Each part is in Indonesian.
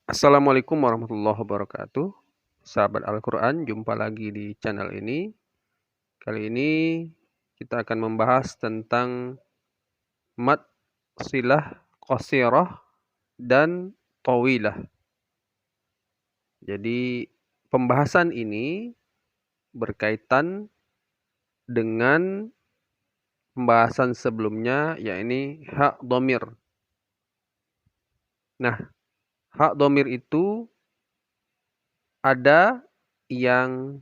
Assalamualaikum warahmatullahi wabarakatuh. Sahabat Al-Quran, jumpa lagi di channel ini. Kali ini kita akan membahas tentang mad silah qasirah dan tawilah. Jadi pembahasan ini berkaitan dengan pembahasan sebelumnya, yakni hak dhamir. Nah, hak dhamir itu ada yang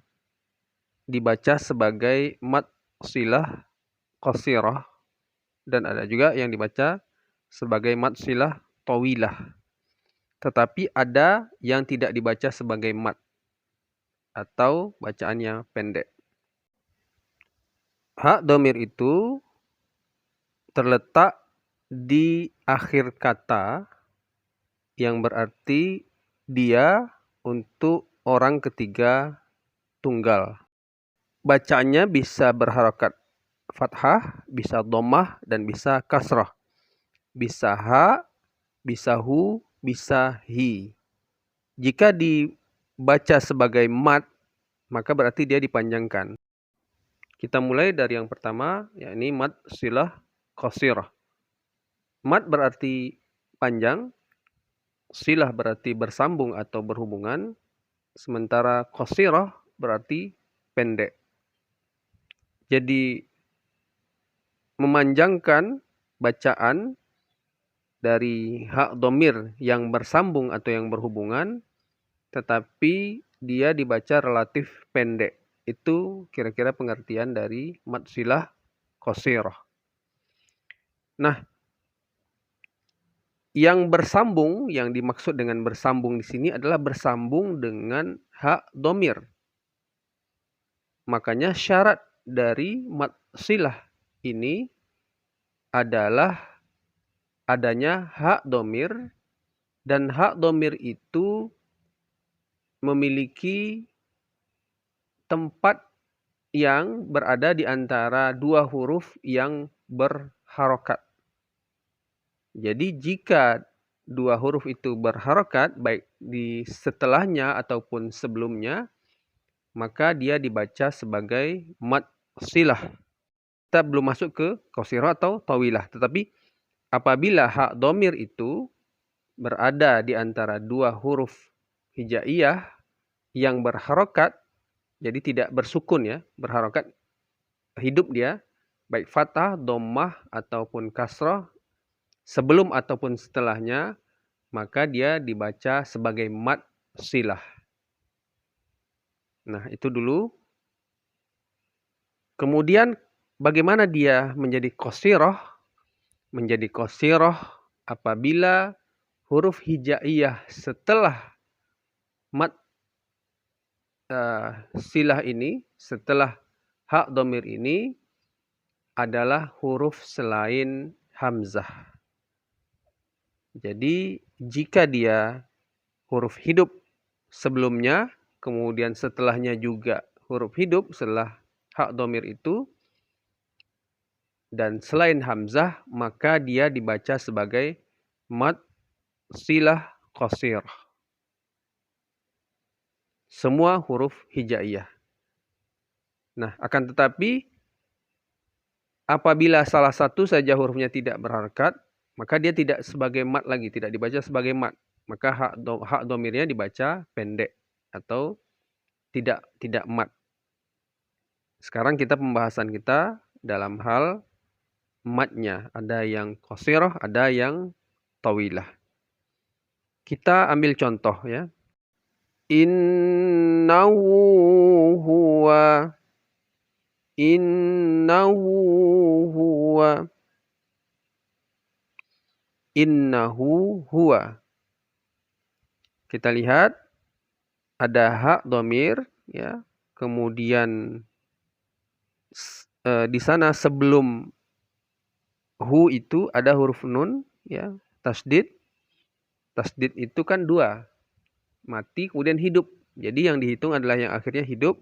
dibaca sebagai mad silah qasirah dan ada juga yang dibaca sebagai mad silah tawilah. Tetapi ada yang tidak dibaca sebagai mad atau bacaannya pendek. Hak dhamir itu terletak di akhir kata yang berarti dia untuk orang ketiga tunggal. Bacaannya bisa berharokat fathah, bisa dhammah, dan bisa kasrah. Bisa ha, bisa hu, bisa hi. Jika dibaca sebagai mad, maka berarti dia dipanjangkan. Kita mulai dari yang pertama, yakni mad silah qasirah. Mad berarti panjang, silah berarti bersambung atau berhubungan, sementara qasirah berarti pendek. Jadi memanjangkan bacaan dari hak dhamir yang bersambung atau yang berhubungan, tetapi dia dibaca relatif pendek. Itu kira-kira pengertian dari mad silah qasirah. Nah, yang bersambung, yang dimaksud dengan bersambung di sini adalah bersambung dengan hak dhamir. Makanya syarat dari mad silah ini adalah adanya hak dhamir, dan hak dhamir itu memiliki tempat yang berada di antara dua huruf yang berharokat. Jadi jika dua huruf itu berharokat, baik di setelahnya ataupun sebelumnya, maka dia dibaca sebagai mad silah. Kita belum masuk ke qasirah atau tawilah. Tetapi apabila hak dhamir itu berada di antara dua huruf hijaiyah yang berharokat, jadi tidak bersukun ya, berharokat, hidup dia, baik fathah, dhammah, ataupun kasrah, sebelum ataupun setelahnya, maka dia dibaca sebagai mad silah. Nah, itu dulu. Kemudian bagaimana dia menjadi qasirah? Menjadi qasirah apabila huruf hijaiyah setelah mad silah ini, setelah hak dhamir ini adalah huruf selain hamzah. Jadi jika dia huruf hidup sebelumnya, kemudian setelahnya juga huruf hidup setelah hak dhamir itu, dan selain hamzah, maka dia dibaca sebagai mad silah qasirah. Semua huruf hijaiyah. Nah, akan tetapi apabila salah satu saja hurufnya tidak berharokat, maka dia tidak sebagai mad lagi, tidak dibaca sebagai mad. Maka hak dhamirnya dibaca pendek atau tidak mad. Sekarang kita pembahasan kita dalam hal madnya. Ada yang qasirah, ada yang tawilah. Kita ambil contoh ya. Innahu huwa. Innahu huwa. Innahu huwa. Kita lihat ada hak dhamir ya. Kemudian di sana sebelum hu itu ada huruf nun ya, tasdid. Tasdid itu kan dua, mati kemudian hidup. Jadi yang dihitung adalah yang akhirnya hidup.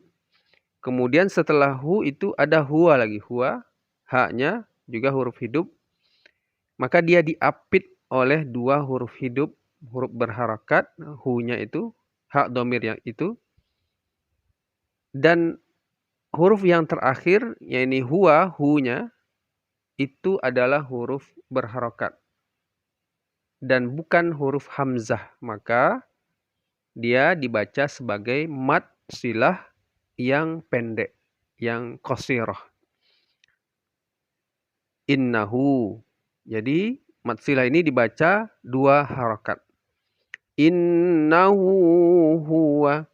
Kemudian setelah hu itu ada huwa lagi, huwa, haknya juga huruf hidup. Maka dia diapit oleh dua huruf hidup huruf berharakat, hu-nya itu, hak domir yang itu. Dan huruf yang terakhir, yakni huwa, hu-nya, itu adalah huruf berharakat. Dan bukan huruf hamzah. Maka dia dibaca sebagai mad silah yang pendek, yang qasirah. Innahu. Jadi mad silah ini dibaca 2 harakat. Innahu huwa.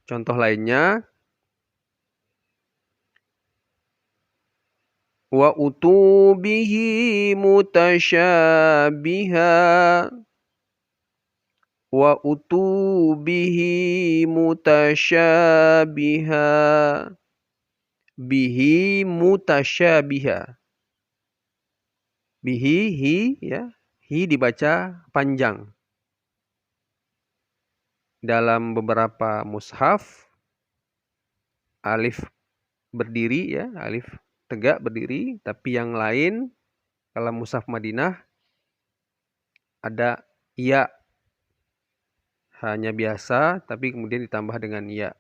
Contoh lainnya, wa utubihi mutasyabiha. Wa utubihi mutasyabiha. Bihi mutasyabiha. Bihi, hi, ya. Hi dibaca panjang. Dalam beberapa mushaf, alif berdiri, ya, alif tegak berdiri. Tapi yang lain, kalau mushaf Madinah, ada ya. Hanya biasa, tapi kemudian ditambah dengan ya.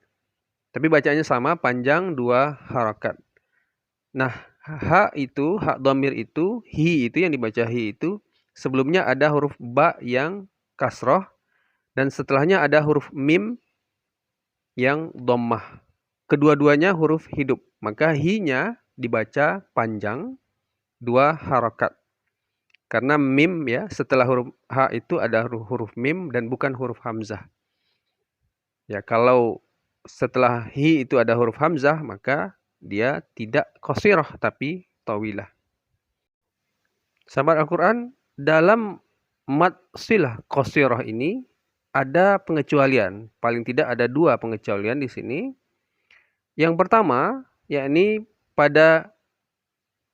Tapi bacanya sama, panjang 2 harakat. Nah, hak itu, hak domir itu, hi itu yang dibaca hi itu, sebelumnya ada huruf ba yang kasroh, dan setelahnya ada huruf mim yang dhammah. Kedua-duanya huruf hidup. Maka hi-nya dibaca panjang 2 harakat. Karena mim, ya, setelah huruf ha itu ada huruf mim dan bukan huruf hamzah. Ya, kalau setelah hi itu ada huruf hamzah, maka dia tidak qasirah tapi tawilah. Sahabat Al-Quran, dalam mad silah qasirah ini ada pengecualian. Paling tidak ada 2 pengecualian di sini. Yang pertama, yakni pada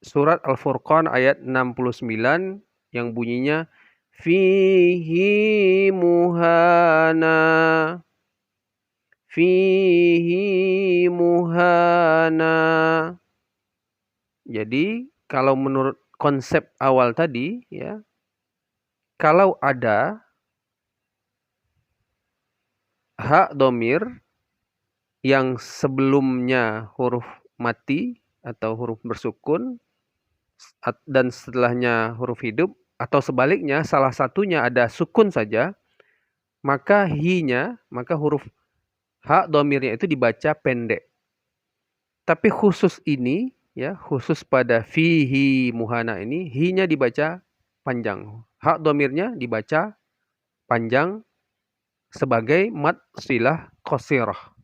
surat Al-Furqan ayat 69 yang bunyinya fihi muhana. Fihi muhana. Jadi kalau menurut konsep awal tadi, ya, kalau ada hak domir yang sebelumnya huruf mati atau huruf bersukun dan setelahnya huruf hidup, atau sebaliknya salah satunya ada sukun saja, maka hi-nya, maka huruf hak domirnya itu dibaca pendek. Tapi khusus ini, ya, khusus pada fihi muhana ini, hi-nya dibaca panjang. Hak domirnya dibaca panjang sebagai mad silah qasirah.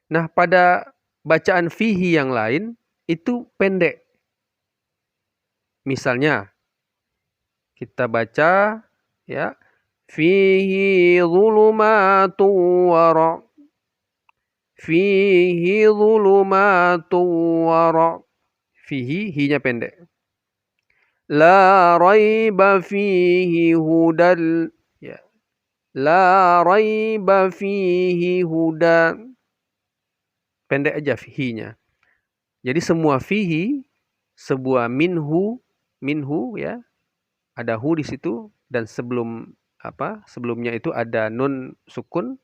Nah, pada bacaan fihi yang lain itu pendek. Misalnya kita baca, ya, fihi zulumatu wara. Fihi zulumatu wara. Fihi, hi-nya pendek. La raiba fihi hudal. Ya. La raiba fihi hudan. Pendek aja hi-nya. Jadi semua fihi, sebuah minhu, ya, ada hu di situ, dan sebelumnya itu ada nun sukun.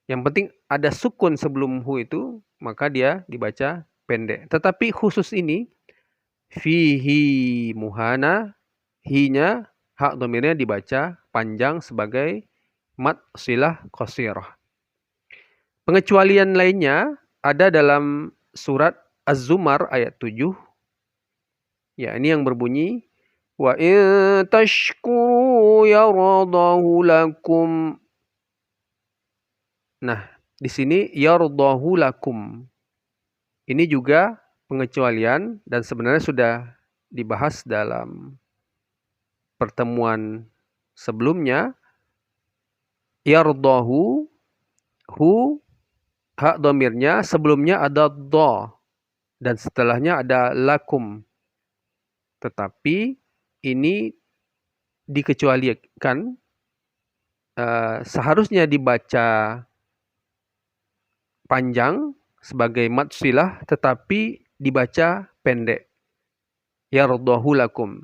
Yang penting ada sukun sebelum hu itu, maka dia dibaca pendek. Tetapi khusus ini fihi muhana, hi-nya, hak domirnya dibaca panjang sebagai mad silah qasirah. Pengecualian lainnya ada dalam surat Az-Zumar ayat 7. Ya, ini yang berbunyi wa in tashkuru yaradahu lakum. Nah, di sini yaradahu lakum. Ini juga pengecualian dan sebenarnya sudah dibahas dalam pertemuan sebelumnya. Yardahu, hu, hak domirnya sebelumnya ada dha dan setelahnya ada lakum. Tetapi ini dikecualikan, seharusnya dibaca panjang sebagai mad silah tetapi dibaca pendek. Yardahu lakum.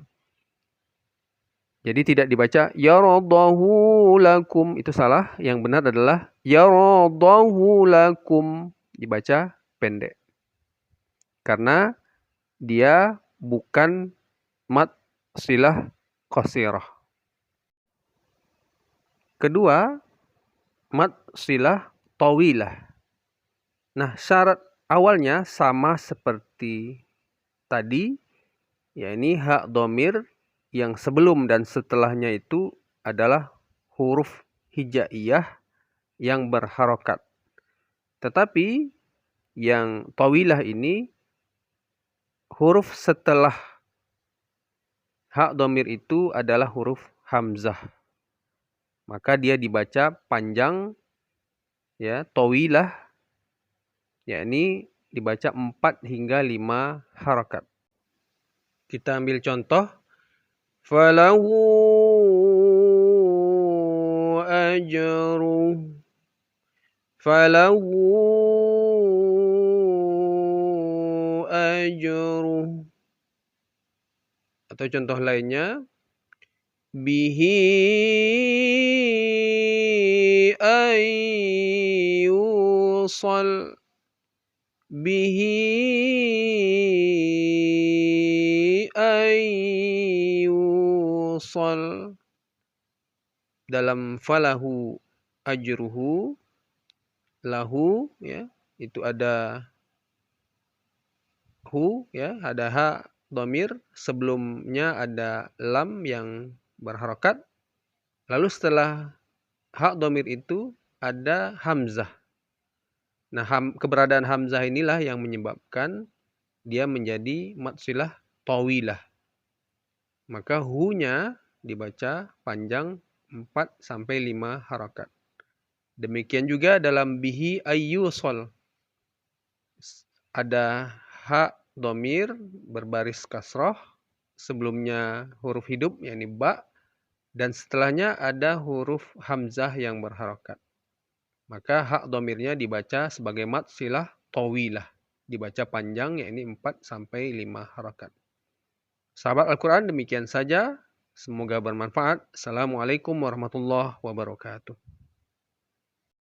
Jadi tidak dibaca yardahu lakum, itu salah. Yang benar adalah yardahu lakum, dibaca pendek. Karena dia bukan mad silah qasirah. Kedua, mad silah tawilah. Nah, syarat awalnya sama seperti tadi, yakni hak dhamir yang sebelum dan setelahnya itu adalah huruf hijaiyah yang berharokat. Tetapi yang tawilah ini, huruf setelah hak dhamir itu adalah huruf hamzah. Maka dia dibaca panjang, ya, tawilah, yakni dibaca 4 hingga 5 harakat. Kita ambil contoh. Falahu ajruh. Falahu ajruh. Atau contoh lainnya, bihi ayyusal. Bihi ayyusal. Dalam falahu ajruhu, lahu, ya, itu ada hu, ya, ada ha dhamir, sebelumnya ada lam yang berharokat, lalu setelah ha dhamir itu ada hamzah. Nah, keberadaan hamzah inilah yang menyebabkan dia menjadi mad silah tawilah. Maka hu-nya dibaca panjang 4 sampai 5 harakat. Demikian juga dalam bihi ayyusal. Ada ha dhamir berbaris kasroh, sebelumnya huruf hidup yakni ba, dan setelahnya ada huruf hamzah yang berharokat. Maka hak dhamirnya dibaca sebagai mad silah tawilah, dibaca panjang yakni 4 sampai 5 harakat. Sahabat Al-Quran, demikian saja. Semoga bermanfaat. Assalamualaikum warahmatullahi wabarakatuh.